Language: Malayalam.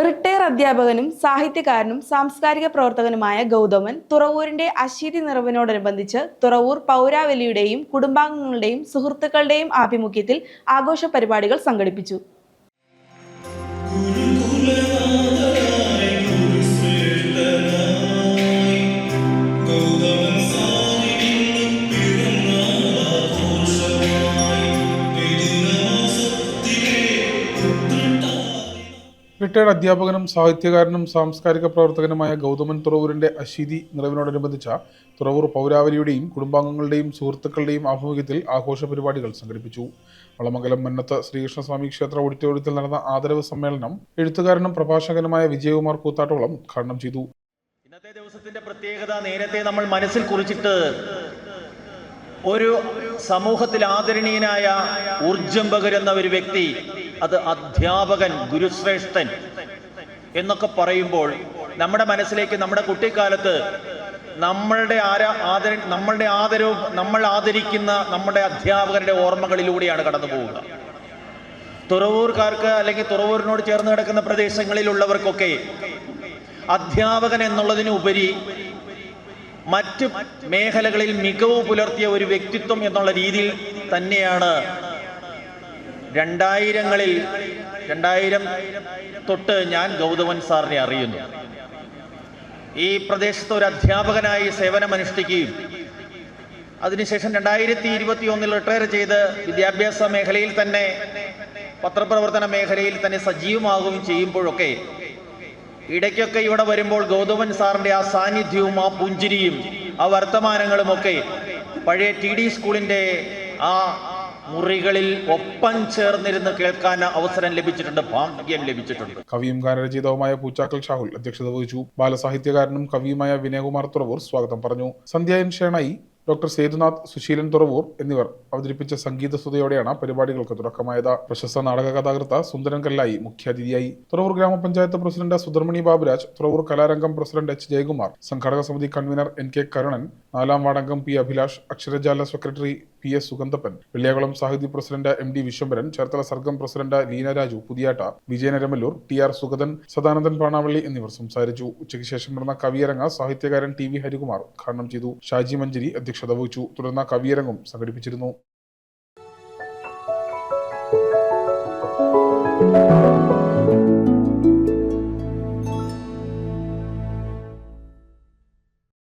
റിട്ടയർ അധ്യാപകനും സാഹിത്യകാരനും സാംസ്കാരിക പ്രവർത്തകനുമായ ഗൗതമൻ തുറവൂരിന്റെ അശീതി നിറവിനോടനുബന്ധിച്ച് തുറവൂർ പൗരാവലിയുടെയും കുടുംബാംഗങ്ങളുടെയും സുഹൃത്തുക്കളുടെയും ആഭിമുഖ്യത്തിൽ ആഘോഷ പരിപാടികൾ സംഘടിപ്പിച്ചു. റിട്ടയർഡ് അധ്യാപകനും സാഹിത്യകാരനും സാംസ്കാരിക പ്രവർത്തകനുമായ ഗൗതമൻ തുറവൂരിന്റെ അശീതി നിറവിനോടനുബന്ധിച്ച തുറവൂർ പൗരാവലിയുടെയും കുടുംബാംഗങ്ങളുടെയും സുഹൃത്തുക്കളുടെയും ആഭിമുഖ്യത്തിൽ ആഘോഷ പരിപാടികൾ സംഘടിപ്പിച്ചു. വളമംഗലം മന്നത്ത് ശ്രീകൃഷ്ണസ്വാമി ക്ഷേത്ര ഓഡിറ്റോറിയത്തിൽ നടന്ന ആദരവ് സമ്മേളനം എഴുത്തുകാരനും പ്രഭാഷകനുമായ വിജയകുമാർ കൂത്താട്ടോളം ഉദ്ഘാടനം ചെയ്തു. ഇന്നത്തെ ദിവസത്തിന്റെ പ്രത്യേകത നേരത്തെ നമ്മൾ മനസ്സിൽ കുറിച്ചിട്ട് ഒരു സമൂഹത്തിൽ ആദരണീയനായ ഊർജം പകരുന്ന ഒരു വ്യക്തി, അത് അധ്യാപകൻ, ഗുരുശ്രേഷ്ഠൻ എന്നൊക്കെ പറയുമ്പോൾ നമ്മുടെ മനസ്സിലേക്ക് നമ്മുടെ കുട്ടിക്കാലത്ത് നമ്മൾ ആദരിക്കുന്ന നമ്മുടെ അധ്യാപകരുടെ ഓർമ്മകളിലൂടെയാണ് കടന്നു പോവുക. തുറവൂർക്കാർക്ക് അല്ലെങ്കിൽ തുറവൂരിനോട് ചേർന്ന് കിടക്കുന്ന പ്രദേശങ്ങളിലുള്ളവർക്കൊക്കെ അധ്യാപകൻ എന്നുള്ളതിനുപരി മറ്റ് മേഖലകളിൽ മികവ് പുലർത്തിയ ഒരു വ്യക്തിത്വം എന്നുള്ള രീതിയിൽ തന്നെയാണ് 2000 തൊട്ട് ഞാൻ ഗൗതമൻ സാറിനെ അറിയുന്നു. ഈ പ്രദേശത്ത് ഒരു അധ്യാപകനായി സേവനമനുഷ്ഠിക്കുകയും അതിനുശേഷം 2021 റിട്ടയർ ചെയ്ത് വിദ്യാഭ്യാസ മേഖലയിൽ തന്നെ, പത്രപ്രവർത്തന മേഖലയിൽ തന്നെ സജീവമാകുകയും ചെയ്യുമ്പോഴൊക്കെ ഇടയ്ക്കൊക്കെ ഇവിടെ വരുമ്പോൾ ഗൗതമൻ സാറിന്റെ ആ സാന്നിധ്യവും ആ പുഞ്ചിരിയും ആ വർത്തമാനങ്ങളുമൊക്കെ പഴയ TD സ്കൂളിന്റെ ആ മുറികളിൽ ഒപ്പം ചേർന്നിരുന്ന് കേൾക്കാൻ അവസരം ലഭിച്ചിട്ടുണ്ട്, ഭാഗ്യം ലഭിച്ചിട്ടുണ്ട്. കവിയും ഗാനരചയിതാവുമായ പൂച്ചാക്കൽ ഷാഹുൽ അധ്യക്ഷത വഹിച്ചു. ബാലസാഹിത്യകാരനും കവിയുമായ വിനയകുമാർ തുറവൂർ സ്വാഗതം പറഞ്ഞു. സന്ധ്യ എൻ ഷേണായി, ഡോക്ടർ സേതുനാഥ്, സുശീലൻ തുറവൂർ എന്നിവർ അവതരിപ്പിച്ച സംഗീത സ്തുതിയോടെയാണ് പരിപാടികൾക്ക് തുടക്കമായത്. പ്രശസ്ത നാടക കഥാകൃത്ത് സുന്ദരൻ കല്ലായി മുഖ്യാതിഥിയായി. തുറവൂർ ഗ്രാമപഞ്ചായത്ത് president Sudharmani Baburaj, Thuravoor Kalarangam president H. Jayakumar, സംഘാടക സമിതി കൺവീനർ NK കരുണൻ, 4ാം വാർഡംഗം P. Abhilash, Aksharajala secretary PS. Sugandhappan, Velliyakulam സാഹിത്യ president MD. Viswambharan, Cherthala Sargam president Leena Raju Puthiyatta, വിജയനരമല്ലൂർ, TR. സുഗതൻ, സദാനന്ദൻ പാണാവള്ളി എന്നിവർ സംസാരിച്ചു. ഉച്ചയ്ക്ക് ശേഷം നടന്ന കവിയരങ്ങ് സാഹിത്യകാരൻ TV. ഹരികുമാർ ഉദ്ഘാടനം ചെയ്തു. ഷാജി മഞ്ചേരി അധ്യക്ഷത വഹിച്ചു. തുടർന്ന് കവിയരങ്ങും സംഘടിപ്പിച്ചിരുന്നു.